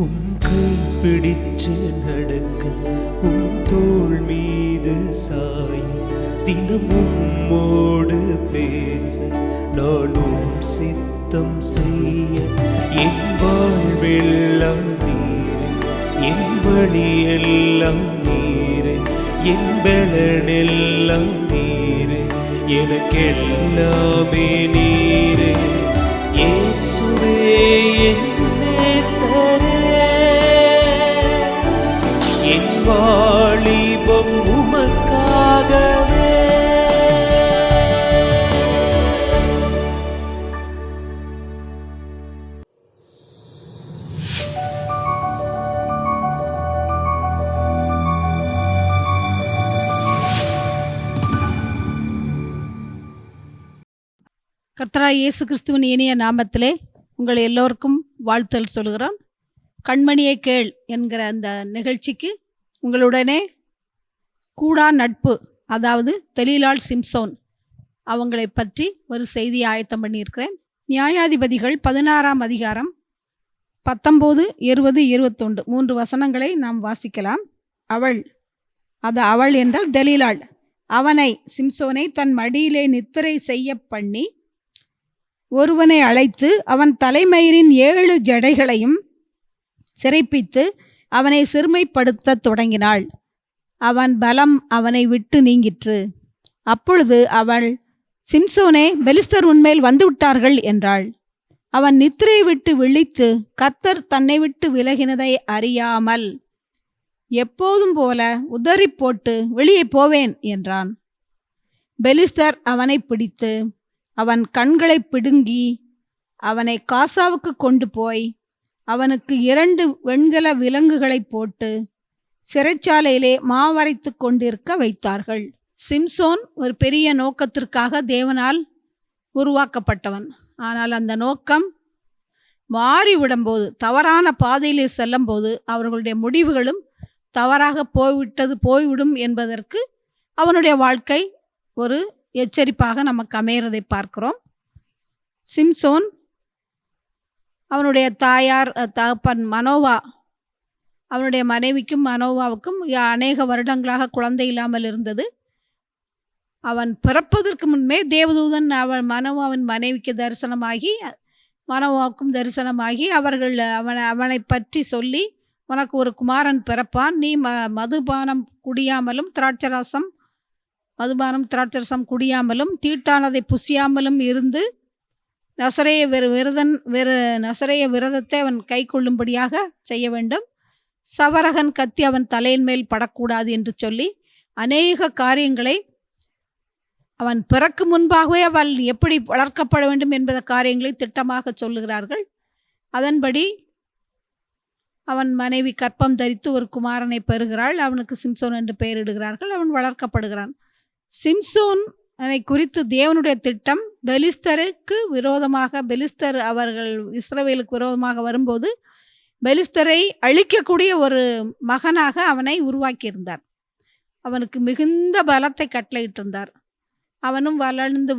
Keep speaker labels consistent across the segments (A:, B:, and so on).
A: உம் கை பிடிச்சு நடக்க, உம் தோள் மீது சாய, தினம் உம்மோடு பேச, நானும் சித்தம் செய்ய. என் வாழ்வெல்லாம் நீரே, என் வழியெல்லாம் நீரே, என் பலனெல்லாம் நீரே, எனக்கெல்லாமே நீரே. இயேசுவே என் நேசரே, என் வாலிபம் உமக்காகவே.
B: கர்த்தராகிய இயேசு கிறிஸ்துவின் இனிய நாமத்திலே உங்கள் எல்லோருக்கும் வாழ்த்தல் சொல்கிறோம். கண்மணியை கேள் என்கிற அந்த நிகழ்ச்சிக்கு உங்களுடனே கூடா நட்பு, அதாவது தெலீலாள் சிம்சோன் அவங்களை பற்றி ஒரு செய்தியை ஆயத்தம் பண்ணியிருக்கிறேன். நியாயாதிபதிகள் 16ஆம் அதிகாரம் 19, 20, 21 3 வசனங்களை நாம் வாசிக்கலாம். அவள் என்றால் தெலீலாள் அவனை, சிம்சோனை தன் மடியிலே நித்திரை செய்ய பண்ணி ஒருவனை அழைத்து அவன் தலைமயிரின் 7 ஜடைகளையும் சிறைப்பித்து அவனை சிறுமைப்படுத்த தொடங்கினாள். அவன் பலம் அவனை விட்டு நீங்கிற்று. அப்பொழுது அவள், சிம்சோனே, பெலிஸ்தர் உன்மேல் வந்துவிட்டார்கள் என்றாள். அவன் நித்திரை விட்டு விழித்து கர்த்தர் தன்னை விட்டு விலகினதை அறியாமல் எப்போதும் போல உதறி போட்டு வெளியே போவேன் என்றான். பெலிஸ்தர் அவனை பிடித்து அவன் கண்களை பிடுங்கி அவனை காசாவுக்கு கொண்டு போய் அவனுக்கு 2 வெண்கல விலங்குகளை போட்டு சிறைச்சாலையிலே மாவரைத்து கொண்டிருக்க வைத்தார்கள். சிம்சோன் ஒரு பெரிய நோக்கத்திற்காக தேவனால் உருவாக்கப்பட்டவன். ஆனால் அந்த நோக்கம் மாறிவிடும்போது, தவறான பாதையிலே செல்லும்போது அவர்களுடைய முடிவுகளும் தவறாக போய்விடும் என்பதற்கு அவனுடைய வாழ்க்கை ஒரு எச்சரிப்பாக நமக்கு அமைகிறதை பார்க்கிறோம். சிம்சோன் அவனுடைய தாயார் தகப்பன் மனோவா, அவனுடைய மனைவிக்கும் மனோவாவுக்கும் அநேக வருடங்களாக குழந்தை இல்லாமல் இருந்தது. அவன் பிறப்பதற்கு முன்பே தேவதூதன் மனோவாவின் மனைவிக்கு தரிசனமாகி மனோவாவுக்கும் தரிசனமாகி அவனை பற்றி சொல்லி, உனக்கு ஒரு குமாரன் பிறப்பான், நீ மதுபானம் குடியாமலும் தீட்டானதை புசியாமலும் இருந்து நசரேய விரதத்தை அவன் கை கொள்ளும்படியாக செய்ய வேண்டும். சவரகன் கத்தி அவன் தலையின் மேல் படக்கூடாது என்று சொல்லி அநேக காரியங்களை அவன் பிறக்கு முன்பாகவே அவள் எப்படி வளர்க்கப்பட வேண்டும் என்பத காரியங்களை திட்டமாக சொல்லுகிறார்கள். அதன்படி அவன் மனைவி கற்பம் தரித்து ஒரு குமாரனை பெறுகிறாள். அவனுக்கு சிம்சோன் என்று பெயரிடுகிறார்கள். அவன் வளர்க்கப்படுகிறான். சிம்சோனை குறித்து தேவனுடைய திட்டம், பெலிஸ்தருக்கு விரோதமாக, பெலிஸ்தர் அவர்கள் இஸ்ரவேலுக்கு விரோதமாக வரும்போது பெலிஸ்தரை அழிக்கக்கூடிய ஒரு மகனாக அவனை உருவாக்கியிருந்தார். அவனுக்கு மிகுந்த பலத்தை கட்டளையிட்டிருந்தார். அவனும் வளர்ந்து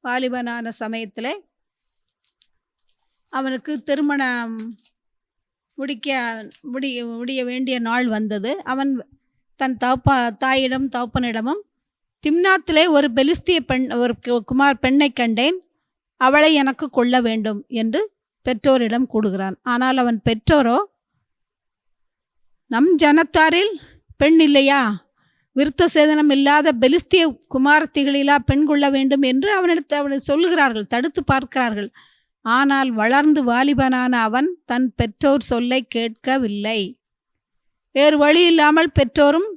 B: வாலிபனான சமயத்தில் அவனுக்கு திருமணம் முடிய வேண்டிய நாள் வந்தது. அவன் தன் தகப்பனிடமும் திம்னாத்திலே ஒரு பெலிஸ்திய ஒரு பெண்ணை கண்டேன், அவளை எனக்கு கொள்ள வேண்டும் என்று பெற்றோரிடம் கூடுகிறான். ஆனால் அவன் பெற்றோரோ, நம் ஜனத்தாரில் பெண் இல்லையா, விருத்த சேதனம் இல்லாத பெலிஸ்திய குமாரத்திகளிலா பெண் கொள்ள வேண்டும் என்று அவனை சொல்லுகிறார்கள், தடுத்து பார்க்கிறார்கள். ஆனால் வளர்ந்து வாலிபனான அவன் தன் பெற்றோர் சொல்லை கேட்கவில்லை. வேறு வழி இல்லாமல் பெற்றோரும்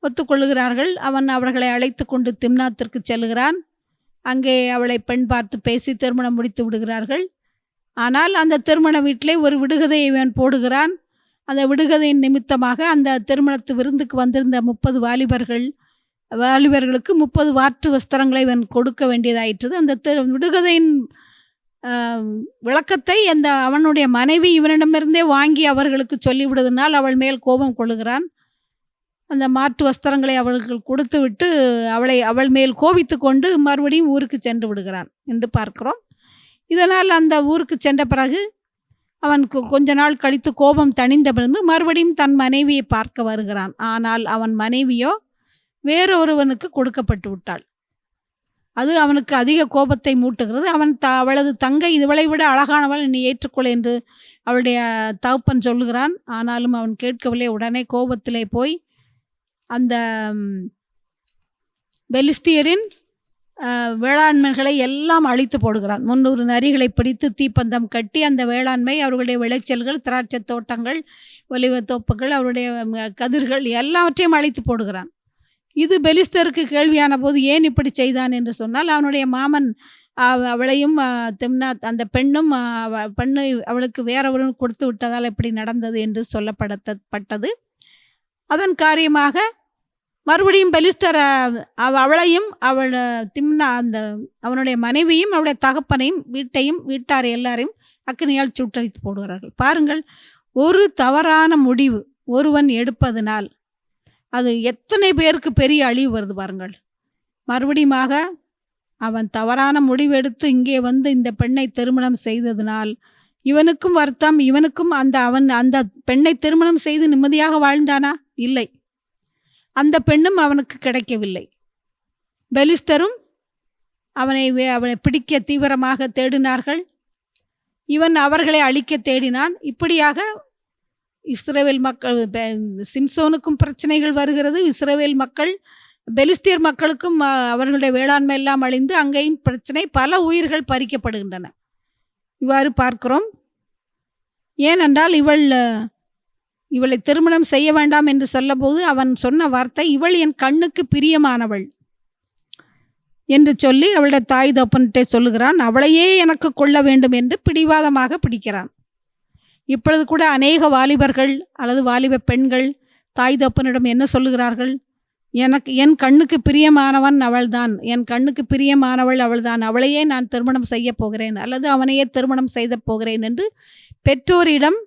B: ஒத்துக்கொள்ளுகிறார்கள். அவன் அவர்களை அழைத்து கொண்டு திம்னாத்திற்கு செல்கிறான். அங்கே அவளை பெண் பார்த்து பேசி திருமணம் முடித்து விடுகிறார்கள். ஆனால் அந்த திருமண வீட்டிலே ஒரு விடுகதையை இவன் போடுகிறான். அந்த விடுகதையின் நிமித்தமாக அந்த திருமணத்து விருந்துக்கு வந்திருந்த 30 வாலிபர்களுக்கு 30 வாற்று வஸ்திரங்களை இவன் கொடுக்க வேண்டியதாயிற்று. அந்த விடுகதையின் விளக்கத்தை அவனுடைய மனைவி இவனிடமிருந்தே வாங்கி அவர்களுக்கு சொல்லிவிடுவதனால் அவள் மேல் கோபம் கொள்ளுகிறான். அந்த மாற்று வஸ்திரங்களை அவளுக்கு கொடுத்து விட்டு அவள் மேல் கோபித்து கொண்டு மறுபடியும் ஊருக்கு சென்று விடுகிறான் என்று பார்க்கிறோம். இதனால் அந்த ஊருக்கு சென்ற பிறகு அவன் கொஞ்ச நாள் கழித்து கோபம் தணிந்த பிறகு மறுபடியும் தன் மனைவியை பார்க்க வருகிறான். ஆனால் அவன் மனைவியோ வேறொருவனுக்கு கொடுக்கப்பட்டு விட்டாள். அது அவனுக்கு அதிக கோபத்தை மூட்டுகிறது. அவளது தங்கை இவளை விட அழகானவள், நீ ஏற்றுக்கொள் என்று அவளுடைய தகப்பன் சொல்லுகிறான். ஆனாலும் அவன் கேட்கவில்லை. உடனே கோபத்திலே போய் அந்த பெலிஸ்தியரின் வேளாண்மைகளை எல்லாம் அழித்து போடுகிறான். 300 நரிகளை பிடித்து தீப்பந்தம் கட்டி அந்த வேளாண்மை, அவர்களுடைய விளைச்சல்கள், திராட்சை தோட்டங்கள், ஒலிவ தோப்புகள், அவருடைய கதிர்கள் எல்லாவற்றையும் அழித்து போடுகிறான். இது பெலிஸ்தருக்கு கேள்வியான போது ஏன் இப்படி செய்தான் என்று சொன்னால், அவனுடைய மாமன் அவளையும் திம்னாத் அந்த பெண்ணும் பெண்ணு அவளுக்கு வேறொருவன் கொடுத்து விட்டதால் இப்படி நடந்தது என்று சொல்லப்பட்டது. அதன் காரியமாக மறுபடியும் பெலிஸ்தர் அவளையும் திம்னா அவனுடைய மனைவியும் அவளுடைய தகப்பனையும் வீட்டார் எல்லாரையும் அக்கினியால் சுட்டரித்து போடுகிறார்கள். பாருங்கள், ஒரு தவறான முடிவு ஒருவன் எடுப்பதனால் அது எத்தனை பேருக்கு பெரிய அழிவு வருது பாருங்கள். மறுபடியுமாக அவன் தவறான முடிவெடுத்து இங்கே வந்து இந்த பெண்ணை திருமணம் செய்ததினால் இவனுக்கும் வருத்தம், இவனுக்கும் அவன் அந்த பெண்ணை திருமணம் செய்து நிம்மதியாக வாழ்ந்தானா? இல்லை. அந்த பெண்ணும் அவனுக்கு கிடைக்கவில்லை. பெலிஸ்தரும் அவனை பிடிக்க தீவிரமாக தேடினார்கள். இவன் அவர்களை அழிக்க தேடினான். இப்படியாக இஸ்ரவேல் மக்கள், சிம்சோனுக்கும் பிரச்சனைகள் வருகிறது. இஸ்ரவேல் மக்கள் பெலிஸ்தியர் மக்களுக்கும் அவர்களுடைய வேளாண்மை எல்லாம் அழிந்து அங்கேயும் பிரச்சனை, பல உயிர்கள் பறிக்கப்படுகின்றன. இவ்வாறு பார்க்கிறோம். ஏனென்றால் இவளை திருமணம் செய்ய வேண்டாம் என்று சொல்லபோது அவன் சொன்ன வார்த்தை, இவள் என் கண்ணுக்கு பிரியமானவள் என்று சொல்லி அவளுடைய தாய் தப்பன்கிட்டே சொல்லுகிறான். அவளையே எனக்கு கொள்ள வேண்டும் என்று பிடிவாதமாக பிடிக்கிறான். இப்பொழுது கூட அநேக வாலிபர்கள் அல்லது வாலிப பெண்கள் தாய் தப்பனிடம் என்ன சொல்லுகிறார்கள்? என் கண்ணுக்கு பிரியமானவன் அவள்தான், என் கண்ணுக்கு பிரியமானவள் அவள்தான், அவளையே நான் திருமணம் செய்ய போகிறேன் அல்லது அவனையே திருமணம் செய்த போகிறேன் என்று பெற்றோரிடம்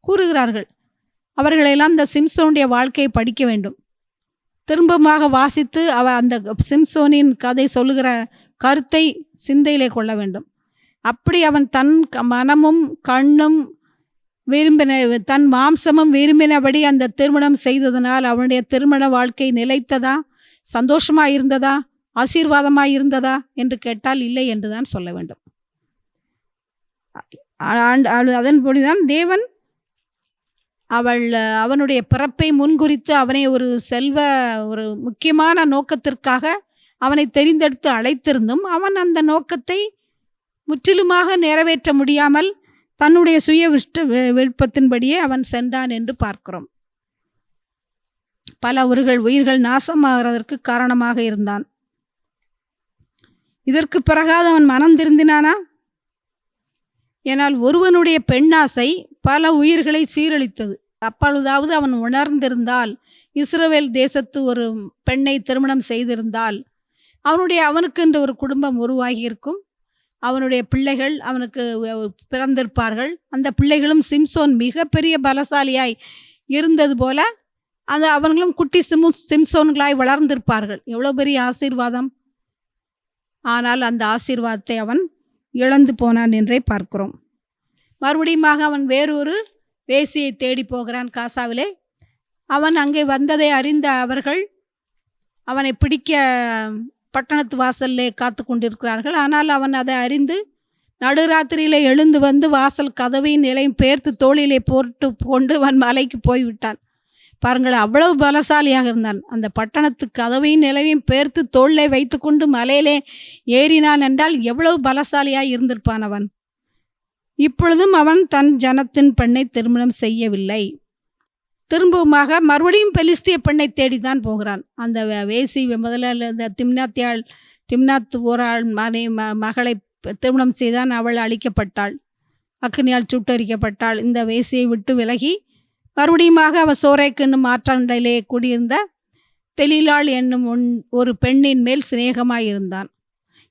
B: கூறுகிறார்கள். அவர்களெல்லாம் இந்த சிம்சோனுடைய வாழ்க்கையை படிக்க வேண்டும். திரும்பமாக வாசித்து அந்த சிம்சோனின் கதை சொல்லுகிற கருத்தை சிந்தையிலே கொள்ள வேண்டும். அப்படி அவன் தன் மனமும் கண்ணும் தன் மாம்சமும் விரும்பினபடி அந்த திருமணம் செய்ததனால் அவனுடைய திருமண வாழ்க்கை நிலைத்ததா, சந்தோஷமாக இருந்ததா, ஆசீர்வாதமாக இருந்ததா என்று கேட்டால் இல்லை என்றுதான் சொல்ல வேண்டும். அதன்படிதான் தேவன் அவனுடைய பிறப்பை முன்குறித்து அவனை ஒரு முக்கியமான நோக்கத்திற்காக அவனை தெரிந்தெடுத்து அழைத்திருந்தும் அவன் அந்த நோக்கத்தை முற்றிலுமாக நிறைவேற்ற முடியாமல் தன்னுடைய சுய விருப்பத்தின்படியே அவன் சென்றான் என்று பார்க்கிறோம். பல உயிர்கள் நாசமாகிறதற்கு காரணமாக இருந்தான். இதற்கு பிறகு அவன் மனம் திருந்தினானா? ஏனால் ஒருவனுடைய பெண்ணாசை பல உயிர்களை சீரழித்தது. அப்பொழுதாவது அவன் உணர்ந்திருந்தால், இஸ்ரவேல் தேசத்து ஒரு பெண்ணை திருமணம் செய்திருந்தால் அவனுக்கு என்று ஒரு குடும்பம் உருவாகி இருக்கும். அவனுடைய பிள்ளைகள் அவனுக்கு பிறந்திருப்பார்கள். அந்த பிள்ளைகளும் சிம்சோன் மிகப்பெரிய பலசாலியாய் இருந்தது போல அவர்களும் குட்டி சிம்சோன்களாய் வளர்ந்திருப்பார்கள். எவ்வளோ பெரிய ஆசீர்வாதம்! ஆனால் அந்த ஆசீர்வாதத்தை அவன் இழந்து போனான் என்றே பார்க்கிறோம். மறுபடியுமாக அவன் வேறொரு வேசியை தேடி போகிறான் காசாவிலே. அவன் அங்கே வந்ததை அறிந்த அவர்கள் அவனை பிடிக்க பட்டணத்து வாசல்லே காத்து கொண்டிருக்கிறார்கள். ஆனால் அவன் அதை அறிந்து நடுராத்திரியிலே எழுந்து வந்து வாசல் கதவையும் நிலையும் பெயர்த்து தோளிலே போட்டு கொண்டு அவன் மலைக்கு போய்விட்டான். பாருங்கள், அவ்வளவு பலசாலியாக இருந்தான். அந்த பட்டணத்து கதவையும் நிலையும் பெயர்த்து தோளிலே வைத்து கொண்டு மலையிலே ஏறினான் என்றால் எவ்வளவு பலசாலியாக இருந்திருப்பான் அவன். இப்பொழுதும் அவன் தன் ஜனத்தின் பெண்ணை திருமணம் செய்யவில்லை. திரும்பவுமாக மறுபடியும் பெலிஸ்திய பெண்ணை தேடித்தான் போகிறான். அந்த வேசி முதல்ல இந்த திம்னாத் ஓராள் மகளை திருமணம் செய்தான். அவள் அழிக்கப்பட்டாள், அக்னியால் சுட்டரிக்கப்பட்டாள். இந்த வேசியை விட்டு விலகி மறுபடியுமாக அவள் சோரேக்கு என்னும் ஆற்றாண்டையிலே கூடியிருந்த தெலீலாள் என்னும் ஒரு பெண்ணின் மேல் சிநேகமாயிருந்தான்.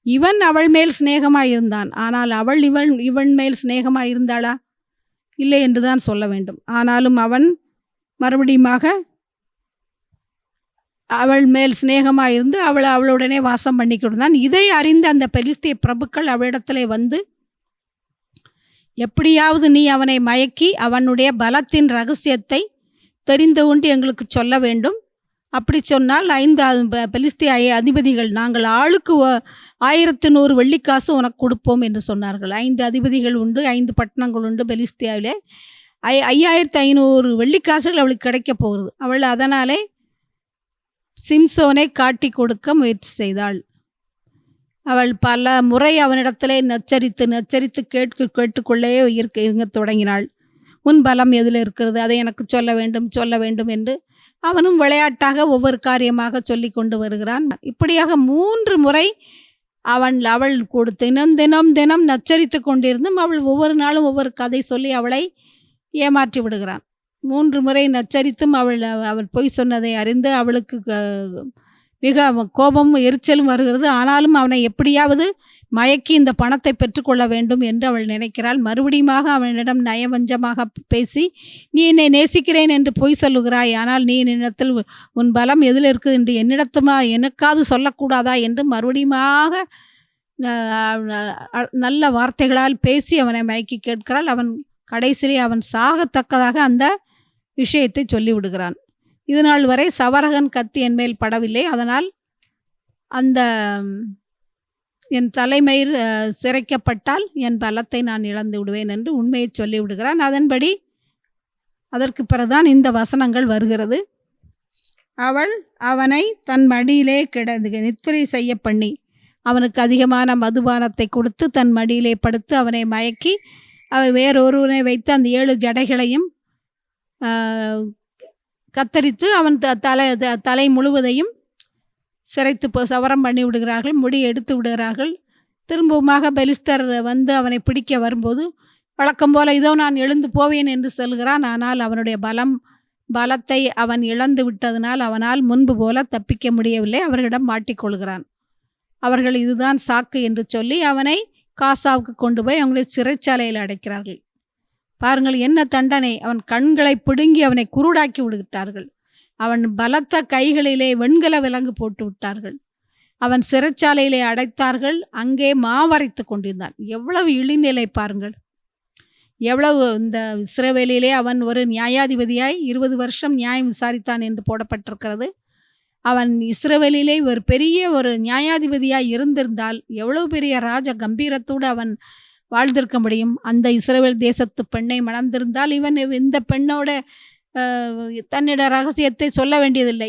B: இவன் அவள் மேல் சிநேகமாயிருந்தான். ஆனால் அவள் இவன் மேல் சிநேகமாயிருந்தாளா? இல்லை என்றுதான் சொல்ல வேண்டும். ஆனாலும் அவன் மறுபடியுமாக அவள் மேல் சிநேகமாயிருந்து அவளுடனே வாசம் பண்ணி கொண்டான். இதை அறிந்த அந்த பெலிஸ்திய பிரபுக்கள் அவளிடத்திலே வந்து, எப்படியாவது நீ அவனை மயக்கி அவனுடைய பலத்தின் ரகசியத்தை தெரிந்து கொண்டு எங்களுக்கு சொல்ல வேண்டும். அப்படி சொன்னால் 5 பெலிஸ்திய அதிபதிகள் நாங்கள் ஆளுக்கு 1100 வெள்ளிக்காசு உனக்கு கொடுப்போம் என்று சொன்னார்கள். 5 அதிபதிகள் உண்டு, 5 பட்டணங்கள் உண்டு பெலிஸ்தியாவிலே. 5500 வெள்ளிக்காசுகள் அவளுக்கு கிடைக்க போகிறது. அவள் அதனாலே சிம்சோனை காட்டி கொடுக்க முயற்சி செய்தாள். அவள் பல முறை அவனிடத்திலே நச்சரித்து கேட்டுக்கொள்ளே இருங்க தொடங்கினாள். உன் பலம் எதில் இருக்கிறது, அதை எனக்கு சொல்ல வேண்டும் என்று அவனும் விளையாட்டாக ஒவ்வொரு காரியமாக சொல்லி கொண்டு வருகிறான். இப்படியாக 3 முறை அவள் கொடுத்து தினம் நச்சரித்து கொண்டிருந்தும் அவள் ஒவ்வொரு நாளும் ஒவ்வொரு கதை சொல்லி அவளை ஏமாற்றி விடுகிறான். 3 முறை நச்சரித்தும் அவள் பொய் சொன்னதை அறிந்து அவளுக்கு மிக கோபமும் எரிச்சலும் வருகிறது. ஆனாலும் அவனை எப்படியாவது மயக்கி இந்த பணத்தை பெற்றுக்கொள்ள வேண்டும் என்று அவள் நினைக்கிறாள். மறுபடியுமாக அவனிடம் நயவஞ்சமாக பேசி, நீ என்னை நேசிக்கிறேன் என்று பொய் சொல்லுகிறாய், ஆனால் நீ என்னிடத்தில் உன் பலம் எதில் இருக்குது என்று எனக்காவது சொல்லக்கூடாதா என்று மறுபடியுமாக நல்ல வார்த்தைகளால் பேசி அவனை மயக்கி கேட்கிறாள். அவன் கடைசியிலே அவன் சாகத்தக்கதாக அந்த விஷயத்தை சொல்லிவிடுகிறான். இது நாள் வரை சவரகன் கத்தி என் மேல் படவில்லை, அதனால் அந்த என் தலைமயிர் சிரைக்கப்பட்டால் என் பலத்தை நான் இழந்து விடுவேன் என்று உண்மையை சொல்லிவிடுகிறான். அதன்படி அதற்கு பிறகுதான் இந்த வசனங்கள் வருகிறது. அவள் அவனை தன் மடியிலே நித்திரை செய்ய பண்ணி அவனுக்கு அதிகமான மதுபானத்தை கொடுத்து தன் மடியிலே படுத்து அவனை மயக்கி வேறொருவனை வைத்து அந்த 7 ஜடைகளையும் கத்தரித்து அவன் தலை முழுவதையும் சிரைத்து சவரம் பண்ணி விடுகிறார்கள். முடி எடுத்து விடுகிறார்கள். திரும்பவுமாக பெலிஸ்தர் வந்து அவனை பிடிக்க வரும்போது வழக்கம் போல இதோ நான் எழுந்து போவேன் என்று சொல்கிறான். ஆனால் அவனுடைய பலத்தை அவன் இழந்து விட்டதனால் அவனால் முன்பு போல தப்பிக்க முடியவில்லை. அவர்களிடம் மாட்டிக்கொள்கிறான். அவர்கள் இதுதான் சாக்கு என்று சொல்லி அவனை காசாவுக்கு கொண்டு போய் அவங்களை சிறைச்சாலையில் அடைக்கிறார்கள். பாருங்கள் என்ன தண்டனை! அவன் கண்களை பிடுங்கி அவனை குருடாக்கி விடுவிட்டார்கள். அவன் பலத்த கைகளிலே வெண்கல விலங்கு போட்டு விட்டார்கள். அவன் சிறைச்சாலையிலே அடைத்தார்கள். அங்கே மாவரைத்து கொண்டிருந்தான். எவ்வளவு இழிநிலை பாருங்கள்! எவ்வளவு! இந்த இஸ்ரவேலிலே அவன் ஒரு நியாயாதிபதியாய் 20 வருஷம் நியாயம் விசாரித்தான் என்று போடப்பட்டிருக்கிறது. அவன் இஸ்ரவேலிலே ஒரு பெரிய ஒரு நியாயாதிபதியாய் இருந்திருந்தால் எவ்வளவு பெரிய ராஜ கம்பீரத்தோடு அவன் வாழ்ந்திருக்க முடியும். அந்த இஸ்ரவேல் தேசத்து பெண்ணை மணந்திருந்தால் இவன் இந்த பெண்ணோட தன்னிட ரகசியத்தை சொல்ல வேண்டியதில்லை.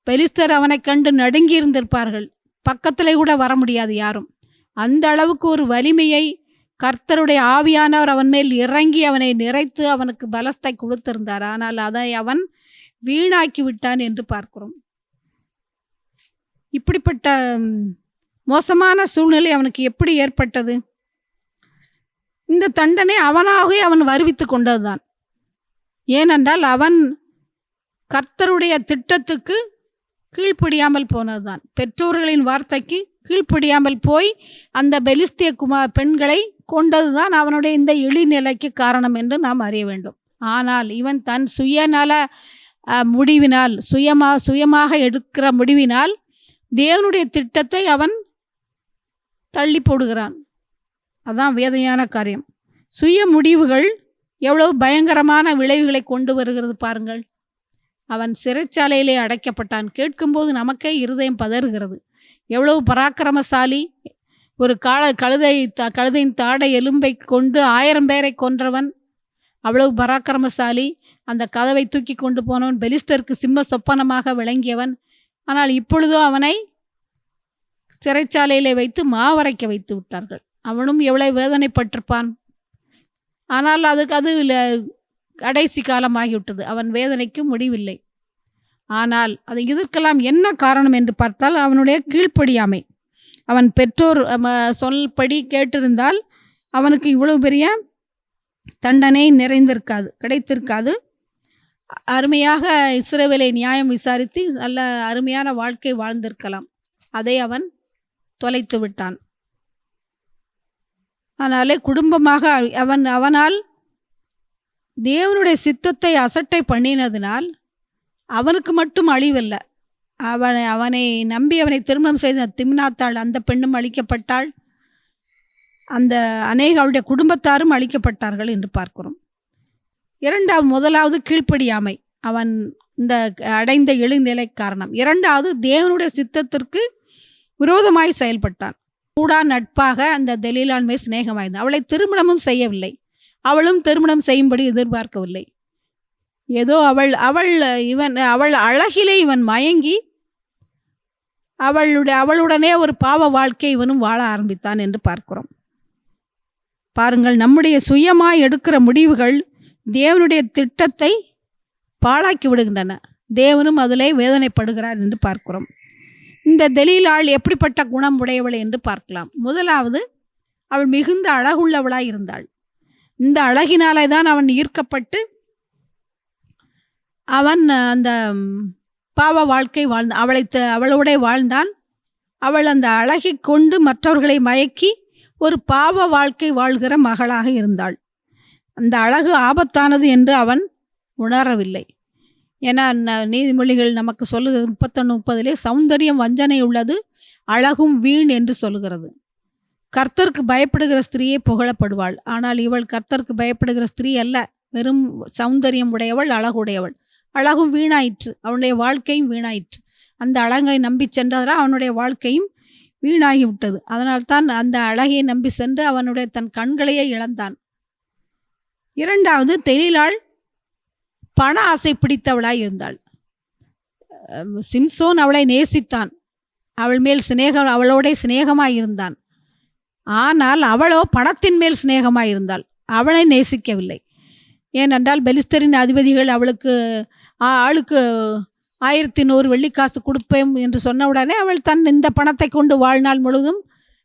B: பெலிஸ்தர் அவனை கண்டு நடுங்கி இருந்திருப்பார்கள். பக்கத்தில் கூட வர முடியாது யாரும். அந்த அளவுக்கு ஒரு வலிமையை கர்த்தருடைய ஆவியானவர் அவன் மேல் இறங்கி அவனை நிறைத்து அவனுக்கு பலத்தை கொடுத்திருந்தார். ஆனால் அதை அவன் வீணாக்கி விட்டான் என்று பார்க்கிறோம். இப்படிப்பட்ட மோசமான சூழ்நிலை அவனுக்கு எப்படி ஏற்பட்டது? இந்த தண்டனை அவனாகவே அவன் வருவித்து கொண்டதுதான். ஏனென்றால் அவன் கர்த்தருடைய திட்டத்துக்கு கீழ்ப்படியாமல் போனதுதான். பெற்றோர்களின் வார்த்தைக்கு கீழ்ப்படியாமல் போய் அந்த பெலிஸ்திய பெண்களை கொண்டதுதான் அவனுடைய இந்த இழிநிலைக்கு காரணம் என்று நாம் அறிய வேண்டும். ஆனால் இவன் தன் சுயநல முடிவினால் சுயமாக எடுக்கிற முடிவினால் தேவனுடைய திட்டத்தை அவன் தள்ளி போடுகிறான். அதான் வேதனையான காரியம். சுய முடிவுகள் எவ்வளவு பயங்கரமான விளைவுகளை கொண்டு வருகிறது பாருங்கள். அவன் சிறைச்சாலையிலே அடைக்கப்பட்டான். கேட்கும்போது நமக்கே இருதயம் பதறுகிறது. எவ்வளவு பராக்கிரமசாலி! ஒரு கழுதையின் தாடை எலும்பை கொண்டு 1000 பேரை கொன்றவன். அவ்வளவு பராக்கிரமசாலி. அந்த கதவை தூக்கி கொண்டு போனவன் பெலிஸ்தருக்கு சிம்ம சொப்பனமாக விளங்கியவன். ஆனால் இப்பொழுதோ அவனை சிறைச்சாலையிலே வைத்து மாவரைக்க வைத்து விட்டார்கள். அவனும் எவ்வளவு வேதனைப்பட்டிருப்பான். ஆனால் அது கடைசி காலமாகிவிட்டது. அவன் வேதனைக்கு முடிவில்லை. ஆனால் அது இதற்கெல்லாம் என்ன காரணம் என்று பார்த்தால் அவனுடைய கீழ்ப்படியாமை. அவன் பெற்றோர் சொல்படி கேட்டிருந்தால் அவனுக்கு இவ்வளவு பெரிய தண்டனை கிடைத்திருக்காது. அருமையாக இஸ்ரவேலை நியாயம் விசாரித்து நல்ல அருமையான வாழ்க்கை வாழ்ந்திருக்கலாம். அதை அவன் தொலைத்து விட்டான். ஆனாலே குடும்பமாக அவனால் தேவனுடைய சித்தத்தை அசட்டை பண்ணினதினால் அவனுக்கு மட்டும் அழிவல்ல, அவனை நம்பி அவனை திருமணம் செய்த திம்னாத்தாள் அந்த பெண்ணும் அழிக்கப்பட்டாள். அந்த அவளுடைய குடும்பத்தாரும் அழிக்கப்பட்டார்கள் என்று பார்க்கிறோம். முதலாவது கீழ்ப்படியாமை, அவன் இந்த அடைந்த இழிநிலை காரணம். இரண்டாவது, தேவனுடைய சித்தத்திற்கு விரோதமாய் செயல்பட்டான். கூடா நட்பாக அந்த தெலீலாள் மேல் சிநேகமாயிருந்தான். அவளை திருமணமும் செய்யவில்லை, அவளும் திருமணம் செய்யும்படி எதிர்பார்க்கவில்லை. ஏதோ அவள் அழகிலே இவன் மயங்கி அவளுடனே ஒரு பாவ வாழ்க்கை இவனும் வாழ ஆரம்பித்தான் என்று பார்க்கிறோம். பாருங்கள், நம்முடைய சுயமாய் எடுக்கிற முடிவுகள் தேவனுடைய திட்டத்தை பாழாக்கி விடுகின்றன. தேவனும் அதிலே வேதனைப்படுகிறார் என்று பார்க்கிறோம். இந்த தெலீலாள் எப்படிப்பட்ட குணம் உடையவள் என்று பார்க்கலாம். முதலாவது, அவள் மிகுந்த அழகுள்ளவளாய் இருந்தாள். இந்த அழகினாலே தான் அவன் ஈர்க்கப்பட்டு அவன் அந்த பாவ வாழ்க்கை அவளோட வாழ்ந்தான். அவள் அந்த அழகை கொண்டு மற்றவர்களை மயக்கி ஒரு பாவ வாழ்க்கை வாழ்கிற மகளாக இருந்தாள். அந்த அழகு ஆபத்தானது என்று அவன் உணரவில்லை. ஏன்னா நீதிமொழிகள் நமக்கு சொல்லுகிறது 31:30 சௌந்தரியம் வஞ்சனை உள்ளது, அழகும் வீண் என்று சொல்லுகிறது. கர்த்தருக்கு பயப்படுகிற ஸ்திரீயே புகழப்படுவாள். ஆனால் இவள் கர்த்தருக்கு பயப்படுகிற ஸ்திரீ அல்ல, வெறும் சௌந்தரியம் உடையவள், அழகுடையவள். அழகும் வீணாயிற்று, அவனுடைய வாழ்க்கையும் வீணாயிற்று. அந்த அழகை நம்பி சென்றதால் அவனுடைய வாழ்க்கையும் வீணாகிவிட்டது. அதனால்தான் அந்த அழகை நம்பி சென்று அவனுடைய தன் கண்களையே இழந்தான். இரண்டாவது, தெலீலாள் பண ஆசை பிடித்தவளாய் இருந்தாள். சிம்சோன் அவளை நேசித்தான், அவள் மேல் அவளோட சிநேகமாய் இருந்தான். ஆனால் அவளோ பணத்தின் மேல் சிநேகமாய் இருந்தாள், அவனை நேசிக்கவில்லை. ஏனென்றால் பெலிஸ்தரின் அதிபதிகள் அவளுக்கு ஆளுக்கு 1100 வெள்ளிக்காசு கொடுப்பேன் என்று சொன்ன உடனே அவள் இந்த பணத்தை கொண்டு வாழ்நாள் முழுவதும்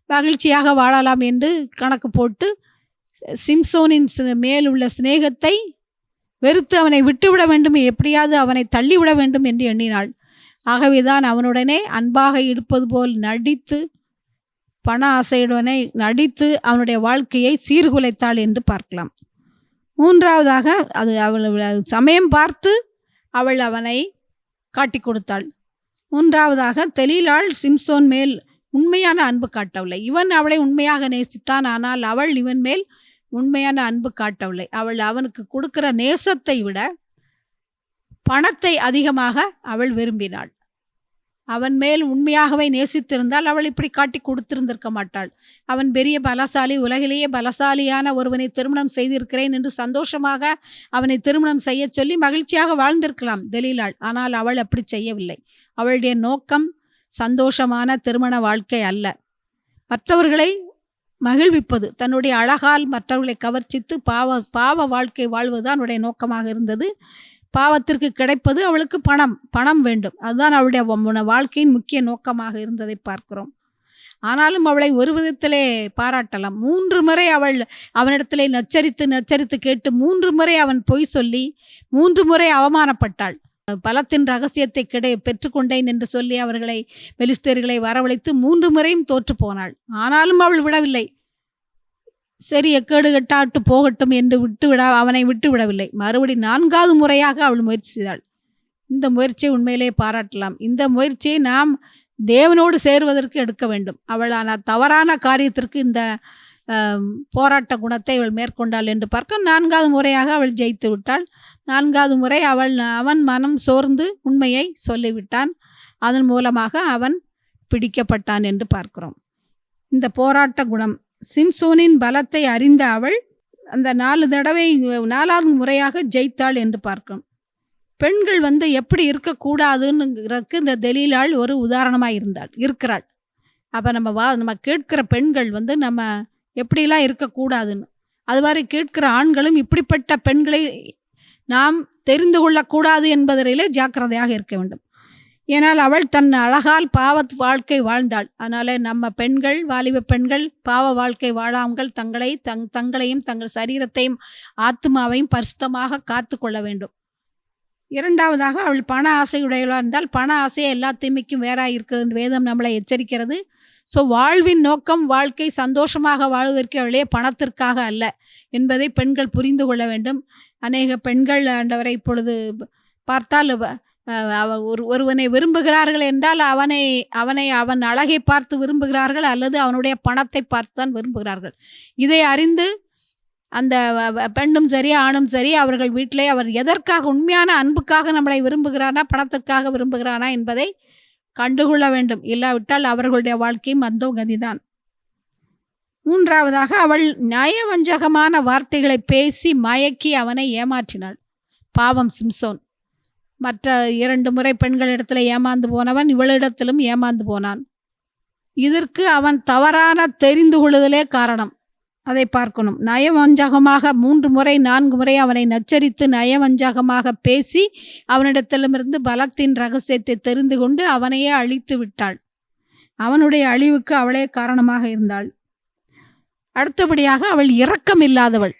B: மகிழ்ச்சியாக வாழலாம் என்று கணக்கு போட்டு சிம்சோனின் மேல் உள்ள சிநேகத்தை வெறுத்து அவனை விட்டுவிட வேண்டும், எப்படியாவது அவனை தள்ளிவிட வேண்டும் என்று எண்ணினாள். ஆகவேதான் அவனுடனே அன்பாக இருப்பது போல் நடித்து, பண ஆசையுடனே நடித்து அவனுடைய வாழ்க்கையை சீர்குலைத்தாள் என்று பார்க்கலாம். மூன்றாவதாக, அவள் சமயம் பார்த்து அவள் அவனை காட்டி கொடுத்தாள். மூன்றாவதாக, தெலீலாள் சிம்சோன் மேல் உண்மையான அன்பு காட்டவில்லை. இவன் அவளை உண்மையாக நேசித்தான், ஆனால் அவள் இவன் மேல் உண்மையான அன்பு காட்டவில்லை. அவள் அவனுக்கு கொடுக்கிற நேசத்தை விட பணத்தை அதிகமாக அவள் விரும்பினாள். அவன் மேல் உண்மையாகவே நேசித்திருந்தால் அவள் இப்படி காட்டி கொடுத்திருந்திருக்க மாட்டாள். அவன் பெரிய பலசாலி, உலகிலேயே பலசாலியான ஒருவனை திருமணம் செய்திருக்கிறேன் என்று சந்தோஷமாக அவனை திருமணம் செய்ய சொல்லி மகிழ்ச்சியாக வாழ்ந்திருக்கலாம் தெலீலாள். ஆனால் அவள் அப்படி செய்யவில்லை. அவளுடைய நோக்கம் சந்தோஷமான திருமண வாழ்க்கை அல்ல, மற்றவர்களை மகிழ்விப்பது, தன்னுடைய அழகால் மற்றவர்களை கவர்ச்சித்து பாவ வாழ்க்கை வாழ்வதுதான் அவளுடைய நோக்கமாக இருந்தது. பாவத்திற்கு கிடைப்பது அவளுக்கு பணம் வேண்டும், அதுதான் அவளுடைய வாழ்க்கையின் முக்கிய நோக்கமாக இருந்ததை பார்க்கிறோம். ஆனாலும் அவளை ஒரு விதத்திலே பாராட்டலாம். 3 முறை அவனிடத்திலே நச்சரித்து கேட்டு 3 முறை அவன் பொய் சொல்லி 3 முறை அவமானப்பட்டாள். பலத்தின் ரகசியத்தை பெற்றுக்கொண்டேன் என்று சொல்லி அவர்களை பெலிஸ்தேர்களை வரவழைத்து 3 முறையும் தோற்று போனாள். ஆனாலும் அவள் விடவில்லை. சரி, எக்கேடு கட்டாட்டு போகட்டும் என்று அவனை விட்டு விடவில்லை. மறுபடி 4வது முறையாக அவள் முயற்சி செய்தாள். இந்த முயற்சியை உண்மையிலே பாராட்டலாம். இந்த முயற்சியை நாம் தேவனோடு சேருவதற்கு எடுக்க வேண்டும். அவளான தவறான காரியத்திற்கு இந்த போராட்ட குணத்தை அவள் மேற்கொண்டாள் என்று பார்க்க 4வது முறையாக அவள் ஜெயித்து விட்டாள். 4வது முறை அவன் மனம் சோர்ந்து உண்மையை சொல்லிவிட்டான். அதன் மூலமாக அவன் பிடிக்கப்பட்டான் என்று பார்க்கிறோம். இந்த போராட்ட குணம், சிம்சோனின் பலத்தை அறிந்த அவள் அந்த 4வது முறையாக ஜெயித்தாள் என்று பார்க்கிறோம். பெண்கள் எப்படி இருக்கக்கூடாதுங்கிறதுக்கு இந்த தெலீலாள் ஒரு உதாரணமாக இருக்கிறாள். அப்போ நம்ம கேட்கிற பெண்கள் நம்ம எப்படிலாம் இருக்கக்கூடாதுன்னு, அது மாதிரி கேட்கிற ஆண்களும் இப்படிப்பட்ட பெண்களை நாம் தெரிந்து கொள்ளக்கூடாது என்பதிலே ஜாக்கிரதையாக இருக்க வேண்டும். ஏனால் அவள் தன் அழகால் பாவ வாழ்க்கை வாழ்ந்தாள். அதனால் நம்ம பெண்கள், வாலிப பெண்கள் பாவ வாழ்க்கை வாழாமல் தங்களையும் தங்கள் சரீரத்தையும் ஆத்மாவையும் பரிசுத்தமாக காத்து கொள்ள வேண்டும். இரண்டாவதாக, அவள் பண ஆசையுடையவளாக இருந்தால், பண ஆசையை எல்லா தீமைக்கும் வேறாக இருக்கிறது வேதம் நம்மளை எச்சரிக்கிறது. ஸோ வாழ்வின் நோக்கம் வாழ்க்கை சந்தோஷமாக வாழ்வதற்கு அவளே பணத்திற்காக அல்ல என்பதை பெண்கள் புரிந்து கொள்ள வேண்டும். அநேக பெண்கள் ஆண்டவரை இப்பொழுது பார்த்தால் ஒருவனை விரும்புகிறார்கள் என்றால் அவன் அழகை பார்த்து விரும்புகிறார்கள், அல்லது அவனுடைய பணத்தை பார்த்து தான் விரும்புகிறார்கள். இதை அறிந்து அந்த பெண்ணும் சரி ஆணும் சரி அவர்கள் வீட்டிலே அவர் எதற்காக, உண்மையான அன்புக்காக நம்மளை விரும்புகிறானா பணத்திற்காக விரும்புகிறானா என்பதை கண்டுகொள்ள வேண்டும். இல்லாவிட்டால் அவர்களுடைய வாழ்க்கையும் அந்த கதிதான். மூன்றாவதாக, அவள் நயவஞ்சகமான வார்த்தைகளை பேசி மயக்கி அவனை ஏமாற்றினாள். பாவம் சிம்சோன். மற்ற 2 முறை பெண்களிடத்தில் ஏமாந்து போனவன் இவளிடத்திலும் ஏமாந்து போனான். இதற்கு அவன் தவறான தெரிந்து கொள்ளுதலே காரணம். அதை பார்க்கணும். நயவஞ்சகமாக 3 முறை 4 முறை அவனை நச்சரித்து நயவஞ்சகமாக பேசி அவனிடத்திலிருந்து பலத்தின் ரகசியத்தை தெரிந்து கொண்டு அவனையே அழித்து விட்டாள். அவனுடைய அழிவுக்கு அவளே காரணமாக இருந்தாள். அடுத்தபடியாக, அவள் இரக்கம் இல்லாதவள்.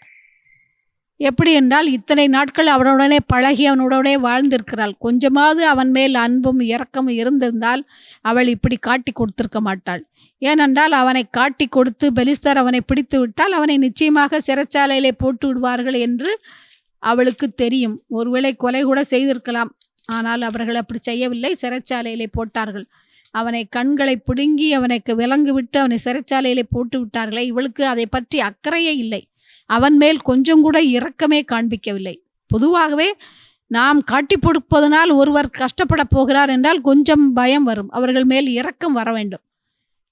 B: எப்படி என்றால், இத்தனை நாட்கள் அவனுடனே பழகி அவனுடனே வாழ்ந்திருக்கிறாள். கொஞ்சமாவது அவன் மேல் அன்பும் இரக்கமும் இருந்திருந்தால் அவள் இப்படி காட்டி கொடுத்திருக்க மாட்டாள். ஏனென்றால் அவனை காட்டி கொடுத்து பெலிஸ்தர் அவனை பிடித்து விட்டால் அவனை நிச்சயமாக சிறைச்சாலையிலே போட்டு விடுவார்கள் என்று அவளுக்கு தெரியும். ஒருவேளை கொலை கூட செய்திருக்கலாம். ஆனால் அவர்கள் அப்படி செய்யவில்லை, சிறைச்சாலையிலே போட்டார்கள். அவனை கண்களை பிடுங்கி அவனுக்கு விலங்கு விட்டு அவனை சிறைச்சாலையிலே போட்டு விட்டார்களே. இவளுக்கு அதை பற்றி அக்கறையே இல்லை. அவன் மேல் கொஞ்சம் கூட இரக்கமே காண்பிக்கவில்லை. பொதுவாகவே நாம் காட்டி கொடுப்பதனால் ஒருவர் கஷ்டப்பட போகிறார் என்றால் கொஞ்சம் பயம் வரும், அவர்கள் மேல் இரக்கம் வர வேண்டும்.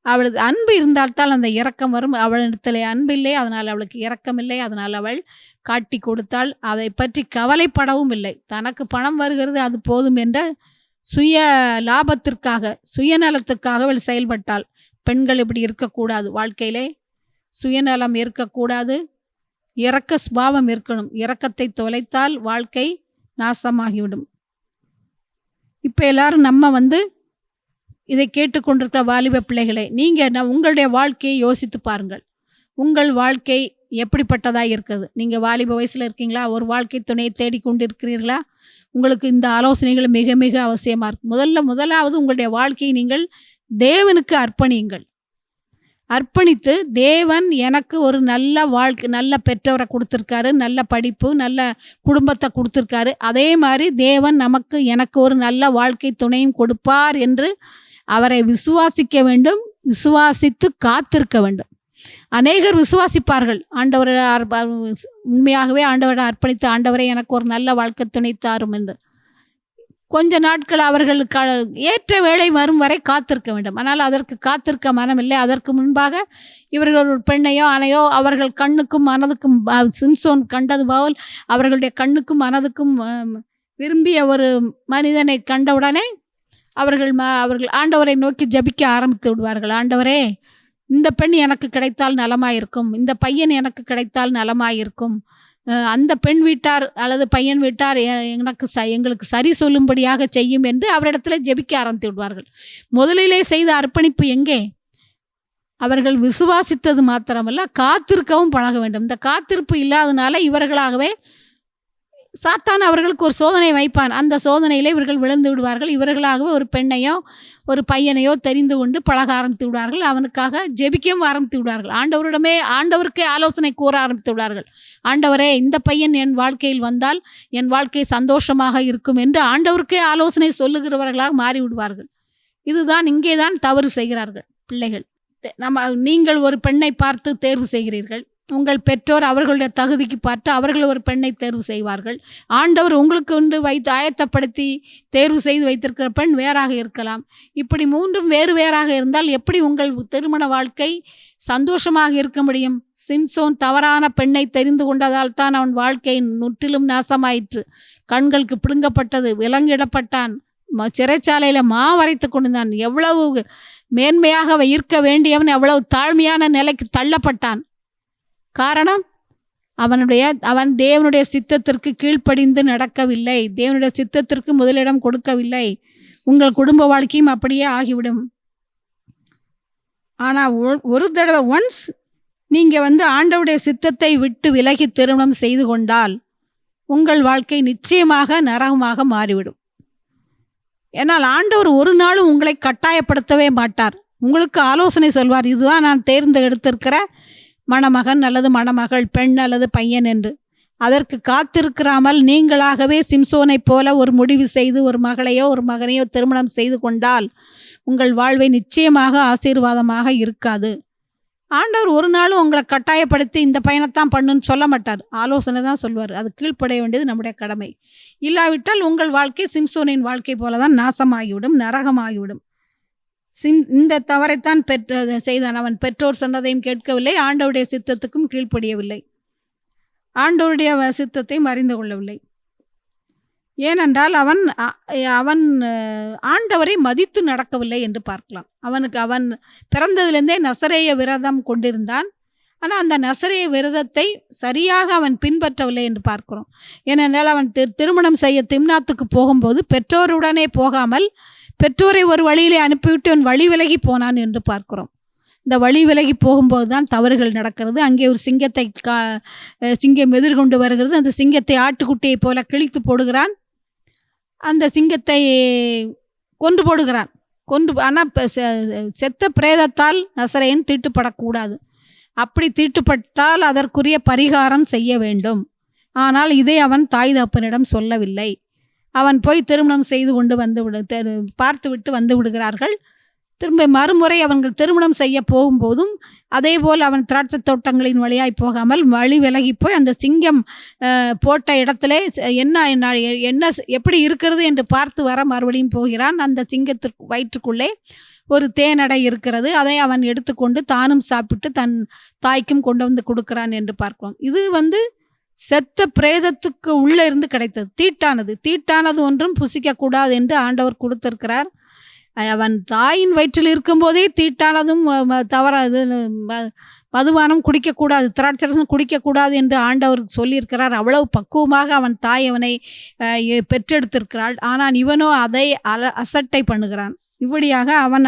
B: அவளது அன்பு இருந்தால்தான் அந்த இரக்கம் வரும். அவளிடத்திலே அன்பில்லை, அதனால் அவளுக்கு இரக்கம் இல்லை. அதனால் அவள் காட்டி கொடுத்தாள். அதை பற்றி கவலைப்படவும் இல்லை. தனக்கு பணம் வருகிறது, அது போதும் என்ற சுய லாபத்திற்காக சுயநலத்துக்காக அவள் செயல்பட்டாள். பெண்கள் இப்படி இருக்கக்கூடாது. வாழ்க்கையிலே சுயநலம் இருக்கக்கூடாது, இரக்க சுபாவம் இருக்கணும். இரக்கத்தை தொலைத்தால் வாழ்க்கை நாசமாகிவிடும். இப்போ எல்லாரும் நம்ம இதை கேட்டுக்கொண்டிருக்கிற வாலிப பிள்ளைகளை, நீங்கள் உங்களுடைய வாழ்க்கையை யோசித்து பாருங்கள். உங்கள் வாழ்க்கை எப்படிப்பட்டதாக இருக்குது? நீங்கள் வாலிப வயசில் இருக்கீங்களா? ஒரு வாழ்க்கை துணையை தேடிக்கொண்டு இருக்கிறீர்களா? உங்களுக்கு இந்த ஆலோசனைகள் மிக மிக அவசியமாக இருக்கும். முதலாவது உங்களுடைய வாழ்க்கையை நீங்கள் தேவனுக்கு அர்ப்பணியுங்கள். அர்ப்பணித்து, தேவன் எனக்கு ஒரு நல்ல வாழ்க்கை, நல்ல பெற்றவரை கொடுத்துருக்காரு, நல்ல படிப்பு, நல்ல குடும்பத்தை கொடுத்துருக்காரு, அதே மாதிரி தேவன் எனக்கு ஒரு நல்ல வாழ்க்கை துணையும் கொடுப்பார் என்று அவரை விசுவாசிக்க வேண்டும். விசுவாசித்து காத்திருக்க வேண்டும். அநேகர் விசுவாசிப்பார்கள், ஆண்டவரை உண்மையாகவே ஆண்டவரை அர்ப்பணித்து, ஆண்டவரை எனக்கு ஒரு நல்ல வாழ்க்கை துணை தாரும் என்று. கொஞ்ச நாட்கள் அவர்களுக்கு ஏற்ற வேளை வரும் வரை காத்திருக்க வேண்டும். ஆனால் அதற்கு காத்திருக்க மனமில்லை. அதற்கு முன்பாக இவர்கள் ஒரு பெண்ணையோ ஆணையோ அவர்கள் கண்ணுக்கும் மனதுக்கும், சிம்சோன் கண்டது போல் அவர்களுடைய கண்ணுக்கும் மனதுக்கும் விரும்பிய ஒரு மனிதனை கண்டவுடனே அவர்கள் ஆண்டவரை நோக்கி ஜபிக்க ஆரம்பித்து விடுவார்கள். ஆண்டவரே, இந்த பெண் எனக்கு கிடைத்தால் நலமாயிருக்கும், இந்த பையன் எனக்கு கிடைத்தால் நலமாயிருக்கும், அந்த பெண் வீட்டார் அல்லது பையன் வீட்டார் எங்களுக்கு சரி சொல்லும்படியாக செய்யும் என்று அவரிடத்தில் ஜெபிக்க ஆரம்பித்து விடுவார்கள். முதலிலே செய்த அர்ப்பணிப்பு எங்கே? அவர்கள் விசுவாசித்தது மாத்திரமல்ல, காத்திருக்கவும் பழக வேண்டும். இந்த காத்திருப்பு இல்லாதனால இவர்களாகவே சாத்தான் அவர்களுக்கு ஒரு சோதனை வைப்பான். அந்த சோதனையிலே இவர்கள் விழுந்து விடுவார்கள். இவர்களாகவே ஒரு பெண்ணையோ ஒரு பையனையோ தெரிந்து கொண்டு பழக ஆரம்பித்து விடுவார்கள். அவனுக்காக ஜெபிக்கவும் ஆரம்பித்து விடுவார்கள். ஆண்டவருக்கே ஆலோசனை கூற ஆரம்பித்து விடுவார்கள். ஆண்டவரே, இந்த பையன் என் வாழ்க்கையில் வந்தால் என் வாழ்க்கை சந்தோஷமாக இருக்கும் என்று ஆண்டவருக்கே ஆலோசனை சொல்லுகிறவர்களாக மாறிவிடுவார்கள். இதுதான் இங்கேதான் தவறு செய்கிறார்கள் பிள்ளைகள். நீங்கள் ஒரு பெண்ணை பார்த்து தேர்வு செய்கிறீர்கள். உங்கள் பெற்றோர் அவர்களுடைய தகுதிக்கு பார்த்து அவர்கள் ஒரு பெண்ணை தேர்வு செய்வார்கள். ஆண்டவர் உங்களுக்கு கொண்டு வைத்து ஆயத்தப்படுத்தி தேர்வு செய்து வைத்திருக்கிற பெண் வேறாக இருக்கலாம். இப்படி மூன்றும் வேறு வேறாக இருந்தால் எப்படி உங்கள் திருமண வாழ்க்கை சந்தோஷமாக இருக்க முடியும்? சிம்சோன் தவறான பெண்ணை தெரிந்து கொண்டதால் தான் அவன் வாழ்க்கை முற்றிலும் நாசமாயிற்று. கண்களுக்கு பிடுங்கப்பட்டது, விலங்கிடப்பட்டான், சிறைச்சாலையில் மாவரைத்து கொண்டிருந்தான். எவ்வளவு மேன்மையாக இருக்க வேண்டியவன் எவ்வளவு தாழ்மையான நிலைக்கு தள்ளப்பட்டான். காரணம், அவன் தேவனுடைய சித்தத்திற்கு கீழ்ப்படிந்து நடக்கவில்லை, தேவனுடைய சித்தத்திற்கு முதலிடம் கொடுக்கவில்லை. உங்கள் குடும்ப வாழ்க்கையும் அப்படியே ஆகிவிடும். ஆனால் ஒரு தடவை ஒன்ஸ் நீங்கள் ஆண்டவருடைய சித்தத்தை விட்டு விலகி திருமணம் செய்து கொண்டால் உங்கள் வாழ்க்கை நிச்சயமாக நரகமாக மாறிவிடும். ஏன்னால் ஆண்டவர் ஒரு நாளும் உங்களை கட்டாயப்படுத்தவே மாட்டார். உங்களுக்கு ஆலோசனை சொல்வார், இதுதான் நான் தேர்ந்தெடுத்திருக்கிற மணமகன் அல்லது மணமகள், பெண் அல்லது பையன் என்று. அதற்கு காத்திருக்கிறாமல் நீங்களாகவே சிம்சோனைப் போல ஒரு முடிவு செய்து ஒரு மகளையோ ஒரு மகனையோ திருமணம் செய்து கொண்டால் உங்கள் வாழ்வை நிச்சயமாக ஆசீர்வாதமாக இருக்காது. ஆண்டவர் ஒரு நாளும் உங்களை கட்டாயப்படுத்தி இந்த பயணத்தான் பண்ணுன்னு சொல்ல மாட்டார், ஆலோசனை தான் சொல்வார். அது கீழ்ப்படைய வேண்டியது நம்முடைய கடமை. இல்லாவிட்டால் உங்கள் வாழ்க்கை சிம்சோனின் வாழ்க்கை போல தான் நாசமாகிவிடும், நரகமாகிவிடும். இந்த தவறைத்தான் செய்தான். அவன் பெற்றோர் சொன்னதையும் கேட்கவில்லை, ஆண்டவருடைய சித்தத்துக்கும் கீழ்ப்படியவில்லை, ஆண்டவருடைய சித்தத்தையும் அறிந்து கொள்ளவில்லை. ஏனென்றால் அவன் ஆண்டவரை மதித்து நடக்கவில்லை என்று பார்க்கலாம். அவன் பிறந்ததிலிருந்தே நசரேய விரதம் கொண்டிருந்தான். ஆனால் அந்த நசரேய விரதத்தை சரியாக அவன் பின்பற்றவில்லை என்று பார்க்கிறோம். ஏனென்றால் அவன் திருமணம் செய்ய திம்னாத்துக்கு போகும்போது பெற்றோருடனே போகாமல் பெற்றோரை ஒரு வழியிலே அனுப்பிவிட்டு அவன் வழி விலகி போனான் என்று பார்க்கிறோம். இந்த வழி விலகி போகும்போது தான் தவறுகள் நடக்கிறது. அங்கே ஒரு சிங்கம் எதிர்கொண்டு வருகிறது. அந்த சிங்கத்தை ஆட்டுக்குட்டியை போல கிழித்து போடுகிறான். அந்த சிங்கத்தை கொன்று போடுகிறான். ஆனால் செத்த பிரேதத்தால் நசரேயன் தீட்டுப்படக்கூடாது. அப்படி தீட்டுப்பட்டால் அதற்குரிய பரிகாரம் செய்ய வேண்டும். ஆனால் இதை அவன் தாய் தகப்பனிடம் சொல்லவில்லை. அவன் போய் திருமணம் செய்து கொண்டு பார்த்து விட்டு வந்து விடுகிறார்கள். திரும்ப மறுமுறை அவர்கள் திருமணம் செய்ய போகும்போதும் அதேபோல் அவன் திராட்சை தோட்டங்களின் வழியாய் போகாமல் வழி விலகி போய் அந்த சிங்கம் போட்ட இடத்துல என்ன எப்படி இருக்கிறது என்று பார்த்து வர மறுபடியும் போகிறான். அந்த சிங்கத்திற்கு வயிற்றுக்குள்ளே ஒரு தேனடை இருக்கிறது. அதை அவன் எடுத்துக்கொண்டு தானும் சாப்பிட்டு தன் தாய்க்கும் கொண்டு வந்து கொடுக்கிறான் என்று பார்க்கிறோம். இது செத்த பிரேதத்துக்கு உள்ளே இருந்து கிடைத்தது. தீட்டானது ஒன்றும் புசிக்கக்கூடாது என்று ஆண்டவர் கொடுத்திருக்கிறார். அவன் தாயின் வயிற்றில் இருக்கும்போதே தீட்டானதும் தவறாது, மதுபானம் குடிக்கக்கூடாது, திராட்சரசம் குடிக்கக்கூடாது என்று ஆண்டவர் சொல்லியிருக்கிறார். அவ்வளவு பக்குவமாக அவன் தாய் அவனை பெற்றெடுத்திருக்கிறாள். ஆனால் இவனோ அதை அசட்டை பண்ணுகிறான். இப்படியாக அவன்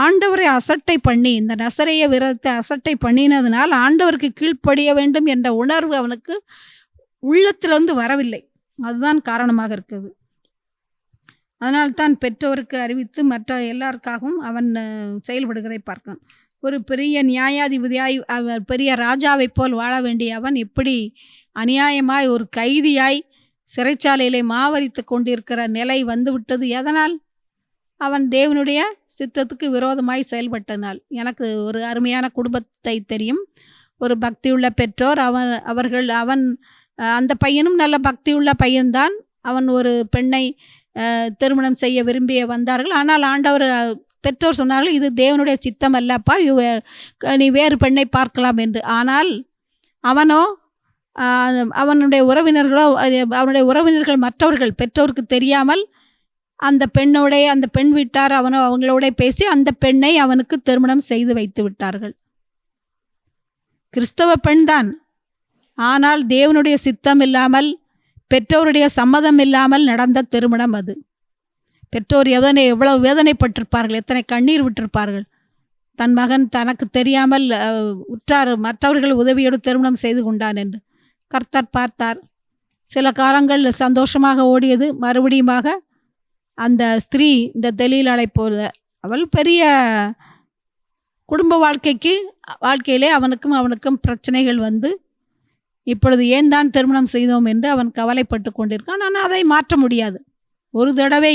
B: ஆண்டவரை அசட்டை பண்ணி இந்த நசரேய விரதத்தை அசட்டை பண்ணினதுனால் ஆண்டவருக்கு கீழ்ப்படிய வேண்டும் என்ற உணர்வு அவனுக்கு உள்ளத்திலிருந்து வரவில்லை. அதுதான் காரணமாக இருக்குது. அதனால்தான் பெற்றோருக்கு அறிவித்து மற்ற எல்லாருக்காகவும் அவன் செயல்படுகிறதை பார்க்கான். ஒரு பெரிய நியாயாதிபதியாய் பெரிய ராஜாவை போல் வாழ வேண்டிய அவன் இப்படி அநியாயமாய் ஒரு கைதியாய் சிறைச்சாலையிலே மாவரித்து கொண்டிருக்கிற நிலை வந்துவிட்டது. எதனால்? அவன் தேவனுடைய சித்தத்துக்கு விரோதமாய் செயல்பட்டனால். எனக்கு ஒரு அருமையான குடும்பத்தை தெரியும். ஒரு பக்தியுள்ள பெற்றோர். அந்த பையனும் நல்ல பக்தியுள்ள பையன்தான். அவன் ஒரு பெண்ணை திருமணம் செய்ய விரும்பிய வந்தார்கள். ஆனால் ஆண்டவர் பெற்றோர் சொன்னார்கள், இது தேவனுடைய சித்தம் அல்லப்பா, நீ வேறு பெண்ணை பார்க்கலாம் என்று. ஆனால் அவனோ அவனுடைய உறவினர்கள் மற்றவர்கள் பெற்றோருக்கு தெரியாமல் அந்த பெண் வீட்டார் அவங்களோட பேசி அந்த பெண்ணை அவனுக்கு திருமணம் செய்து வைத்து விட்டார்கள். கிறிஸ்தவ பெண்தான். ஆனால் தேவனுடைய சித்தம் இல்லாமல் பெற்றோருடைய சம்மதம் இல்லாமல் நடந்த திருமணம் அது. பெற்றோர் எவ்வளவு வேதனைப்பட்டிருப்பார்கள், எத்தனை கண்ணீர் விட்டிருப்பார்கள். தன் மகன் தனக்கு தெரியாமல் மற்றவர்கள் உதவியோடு திருமணம் செய்து கொண்டான் என்று கர்த்தர் பார்த்தார். சில காலங்கள் சந்தோஷமாக ஓடியது. மறுபடியுமாக அந்த ஸ்திரீ இந்த தெலீலாளை போல அவள் பெரிய குடும்ப வாழ்க்கையிலே அவனுக்கும் பிரச்சனைகள் வந்து இப்பொழுது ஏன் தான் திருமணம் செய்தோம் என்று அவன் கவலைப்பட்டு கொண்டிருக்கான். ஆனால் அதை மாற்ற முடியாது. ஒரு தடவை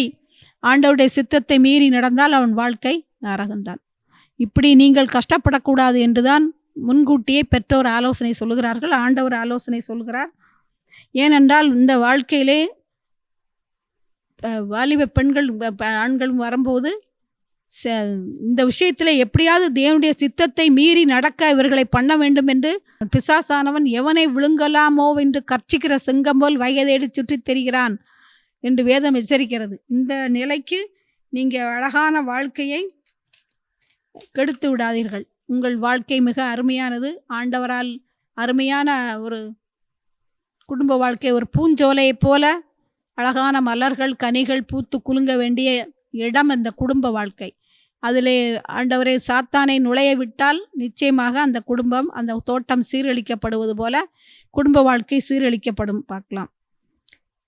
B: ஆண்டவருடைய சித்தத்தை மீறி நடந்தால் அவன் வாழ்க்கை நரகம்தான். இப்படி நீங்கள் கஷ்டப்படக்கூடாது என்றுதான் முன்கூட்டியே பெற்றோர் ஆலோசனை சொல்லுகிறார்கள், ஆண்டவர் ஆலோசனை சொல்கிறார். ஏனென்றால் இந்த வாழ்க்கையிலே வாலிப பெண்கள் ஆண்களும் வரும்போது இந்த விஷயத்தில் எப்படியாவது தேவனுடைய சித்தத்தை மீறி நடக்க இவர்களை பண்ண வேண்டும் என்று பிசாசானவன் எவனை விழுங்கலாமோ என்று கர்ச்சிக்கிற சிங்கம் போல் வயதேடி சுற்றி தெரிகிறான் என்று வேதம் எச்சரிக்கிறது. இந்த நிலைக்கு நீங்கள் அழகான வாழ்க்கையை கெடுத்து விடாதீர்கள். உங்கள் வாழ்க்கை மிக அருமையானது. ஆண்டவரால் அருமையான ஒரு குடும்ப வாழ்க்கை, ஒரு பூஞ்சோலையை போல அழகான மலர்கள் கனிகள் பூத்து குலுங்க வேண்டிய இடம் அந்த குடும்ப வாழ்க்கை. அதிலே ஆண்டவரே சாத்தானை நுழைய விட்டால் நிச்சயமாக அந்த குடும்பம், அந்த தோட்டம் சீரழிக்கப்படுவது போல குடும்ப வாழ்க்கை சீரழிக்கப்படும் பார்க்கலாம்.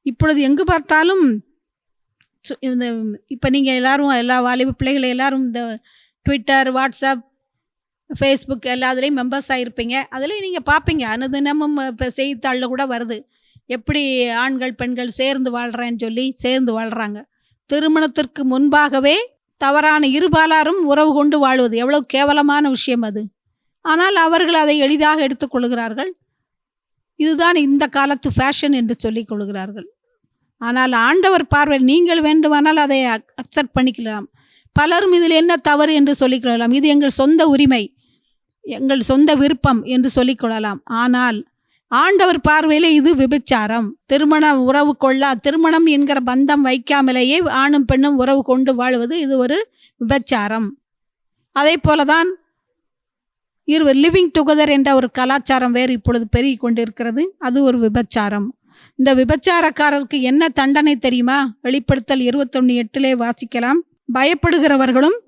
B: இப்பொழுது எங்கு பார்த்தாலும் இப்போ நீங்கள் எல்லாரும் எல்லா வாலிப பிள்ளைகளை எல்லாரும் இந்த ட்விட்டர், வாட்ஸ்அப் ஃபேஸ்புக் எல்லாத்துலேயும் மெம்பர்ஸாக இருப்பீங்க. அதுலேயும் நீங்கள் பார்ப்பீங்க, அனுதினமும் இப்போ செய்தித்தாளில் கூட வருது, எப்படி ஆண்கள் பெண்கள் சேர்ந்து வாழ்கிறேன்னு சொல்லி சேர்ந்து வாழ்கிறாங்க. திருமணத்திற்கு முன்பாகவே தவறான இருபாலாரும் உறவு கொண்டு வாழ்வது எவ்வளோ கேவலமான விஷயம் அது. ஆனால் அவர்கள் அதை எளிதாக எடுத்துக்கொள்கிறார்கள். இதுதான் இந்த காலத்து ஃபேஷன் என்று சொல்லிக் கொள்கிறார்கள். ஆனால் ஆண்டவர் பார்வை, நீங்கள் வேண்டுமானால் அதை அக்செப்ட் பண்ணிக்கலாம். பலரும் இதில் என்ன தவறு என்று சொல்லிக்கொள்ளலாம். இது எங்கள் சொந்த உரிமை, எங்கள் சொந்த விருப்பம் என்று சொல்லிக்கொள்ளலாம். ஆனால் ஆண்டவர் பார்வையில் இது விபச்சாரம். திருமணம் என்கிற பந்தம் வைக்காமலேயே ஆணும் பெண்ணும் உறவு கொண்டு வாழ்வது இது ஒரு விபச்சாரம். அதே போல தான் லிவிங் டுகெதர் என்ற ஒரு கலாச்சாரம் வேறு இப்பொழுது பெருகி கொண்டிருக்கிறது. அது ஒரு விபச்சாரம். இந்த விபச்சாரக்காரருக்கு என்ன தண்டனை தெரியுமா? வெளிப்படுத்தல் 21:8 வாசிக்கலாம். பயப்படுகிறவர்களும்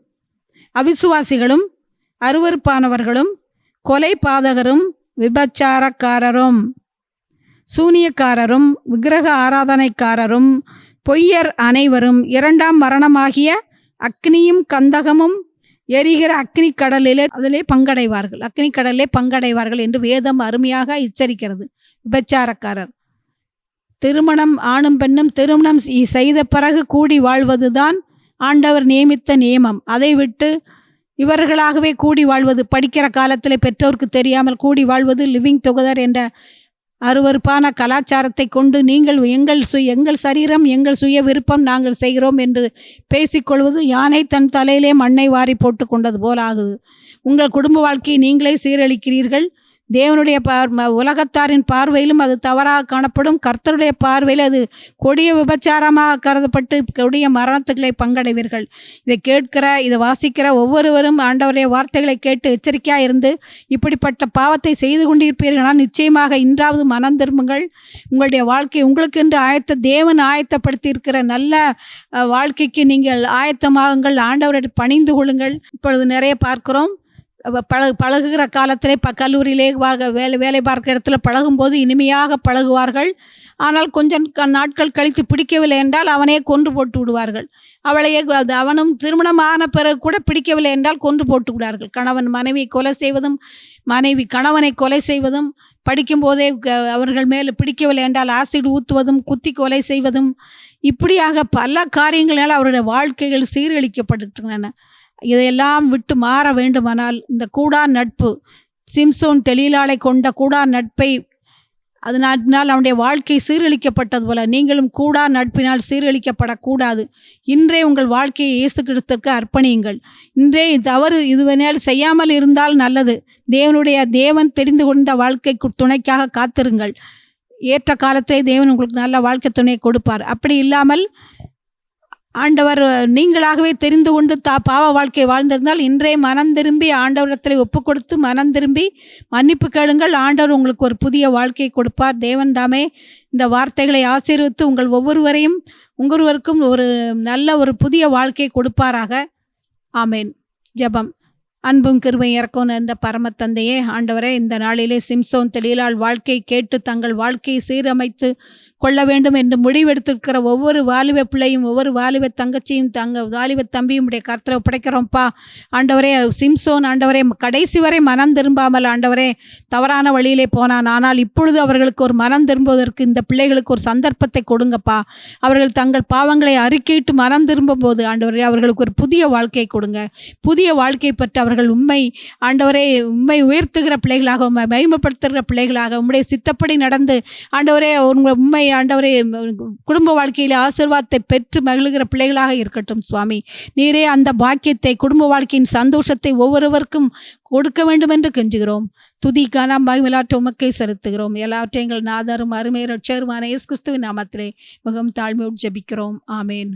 B: அவிசுவாசிகளும் அருவருப்பானவர்களும் கொலை பாதகரும் விபச்சாரக்காரரும் சூனியக்காரரும் விக்கிரக ஆராதனைக்காரரும் பொய்யர் அனைவரும் 2ஆம் மரணமாகிய அக்னியும் கந்தகமும் எரிகிற அக்னி கடலிலே அதிலே பங்கடைவார்கள், அக்னி கடலிலே பங்கடைவார்கள் என்று வேதம் அருமையாக எச்சரிக்கிறது. விபச்சாரக்காரர் திருமணம், ஆணும் பெண்ணும் திருமணம் செய்த பிறகு கூடி வாழ்வதுதான் ஆண்டவர் நியமித்த நியமம். அதை விட்டு இவர்களாகவே கூடி வாழ்வது, படிக்கிற காலத்தில் பெற்றோருக்கு தெரியாமல் கூடி வாழ்வது, லிவிங் டுகெதர் என்ற அருவருப்பான கலாச்சாரத்தை கொண்டு நீங்கள் எங்கள் சரீரம் எங்கள் சுய விருப்பம் நாங்கள் செய்கிறோம் என்று பேசிக்கொள்வது யானை தன் தலையிலே மண்ணை வாரி போட்டு கொண்டது போல் ஆகுது. உங்கள் குடும்ப வாழ்க்கையை நீங்களே சீரழிக்கிறீர்கள். தேவனுடைய உலகத்தாரின் பார்வையிலும் அது தவறாக காணப்படும். கர்த்தருடைய பார்வையில் அது கொடிய விபச்சாரமாக கருதப்பட்டு கொடிய மரணத்துக்களை பங்கடைவீர்கள். இதை வாசிக்கிற ஒவ்வொருவரும் ஆண்டவருடைய வார்த்தைகளை கேட்டு எச்சரிக்கையாக இருந்து இப்படிப்பட்ட பாவத்தை செய்து கொண்டிருப்பீர்களால் நிச்சயமாக இன்றாவது மனம் திரும்புங்கள். உங்களுடைய வாழ்க்கை உங்களுக்கென்று தேவன் ஆயத்தப்படுத்தி இருக்கிற நல்ல வாழ்க்கைக்கு நீங்கள் ஆயத்தமாகுங்கள். ஆண்டவரை பணிந்து கொள்ளுங்கள். இப்பொழுது நிறைய பார்க்கிறோம், பழகுகிற காலத்திலே கல்லூரியிலே வேலை பார்க்குற இடத்துல பழகும்போது இனிமையாக பழகுவார்கள். ஆனால் கொஞ்சம் நாட்கள் கழித்து பிடிக்கவில்லை என்றால் அவனே கொன்று போட்டு விடுவார்கள். அவனும் திருமணமான பிறகு கூட பிடிக்கவில்லை என்றால் கொன்று போட்டு விடுவார்கள். கணவன் மனைவி கொலை செய்வதும் மனைவி கணவனை கொலை செய்வதும், படிக்கும்போதே அவர்கள் மேல் பிடிக்கவில்லை என்றால் ஆசிட் ஊற்றுவதும் குத்தி கொலை செய்வதும், இப்படியாக பல காரியங்களால் அவருடைய வாழ்க்கைகள் சீரழிக்கப்பட்டுள்ளன. இதையெல்லாம் விட்டு மாற வேண்டுமானால் இந்த கூடா நட்பு, சிம்சோன் தெலீலாளை கொண்ட கூடா நட்பை அதனால் அவனுடைய வாழ்க்கை சீரழிக்கப்பட்டது போல நீங்களும் கூடா நட்பினால் சீரழிக்கப்படக்கூடாது. இன்றே உங்கள் வாழ்க்கையை இயேசு கிறிஸ்துவிற்கு அர்ப்பணியுங்கள். இன்றே தவறு இதுவனால் செய்யாமல் இருந்தால் நல்லது. தேவன் தெரிந்து கொண்ட வாழ்க்கைக்கு துணைக்காக காத்திருங்கள். ஏற்ற காலத்தை தேவன் உங்களுக்கு நல்ல வாழ்க்கை துணையை கொடுப்பார். அப்படி இல்லாமல் ஆண்டவர் நீங்களாகவே தெரிந்து கொண்டு பாவ வாழ்க்கை வாழ்ந்திருந்தால் இன்றே மனம் திரும்பி ஆண்டவரிடத்தில் ஒப்பு கொடுத்து மனம் திரும்பி மன்னிப்பு கேளுங்கள். ஆண்டவர் உங்களுக்கு ஒரு புதிய வாழ்க்கையை கொடுப்பார். தேவன் தாமே இந்த வார்த்தைகளை ஆசீர்வித்து உங்கள் ஒவ்வொருவருக்கும் ஒரு நல்ல ஒரு புதிய வாழ்க்கையை கொடுப்பாராக. ஆமேன். ஜெபம். அன்பும் கிருபை இறக்கும் இந்த பரம தந்தையே, ஆண்டவரே, இந்த நாளிலே சிம்சோன் தெலீலாள் வாழ்க்கை கேட்டு தங்கள் வாழ்க்கையை சீரமைத்து கொள்ள வேண்டும் என்று முடிவெடுத்திருக்கிற ஒவ்வொரு வாலிப பிள்ளையும் ஒவ்வொரு வாலிப தங்கச்சியும் வாலிப தம்பியும் உடைய கர்த்தரை ஒப்படைக்கிறோம்ப்பா. ஆண்டவரே, சிம்சோன் ஆண்டவரே கடைசி வரை மனம் திரும்பாமல் ஆண்டவரே தவறான வழியிலே போனான். ஆனால் இப்பொழுது அவர்களுக்கு ஒரு மனம் திரும்புவதற்கு இந்த பிள்ளைகளுக்கு ஒரு சந்தர்ப்பத்தை கொடுங்கப்பா. அவர்கள் தங்கள் பாவங்களை அறிக்கையிட்டு மனம் திரும்பும் போது ஆண்டவரே அவர்களுக்கு ஒரு புதிய வாழ்க்கையை கொடுங்க. புதிய வாழ்க்கை பெற்று அவர்கள் ஆண்டவரே உண்மை உயர்த்துகிற பிள்ளைகளாக, உண்மை மகிமைப்படுத்துகிற பிள்ளைகளாக, உம்முடைய சித்தப்படி நடந்து ஆண்டவரே உண்மை ஆண்டவரே குடும்ப வாழ்க்கையில் ஆசீர்வாதத்தை பெற்று மகிழ்கிற பிள்ளைகளாக இருக்கட்டும் சுவாமி. நீரே அந்த பாக்கியத்தை, குடும்ப வாழ்க்கையின் சந்தோஷத்தை ஒவ்வொருவருக்கும் கொடுக்க வேண்டும் என்று கெஞ்சுகிறோம். துதிக்கான மகிமையாற்ற உமக்கை செலுத்துகிறோம். எல்லாவற்றையும் எங்கள் நாதரும் அருமை இரட்சகருமான இயேசு கிறிஸ்துவின் நாமத்திலே மிகவும் தாழ்மையோடு ஜெபிக்கிறோம். ஆமேன்.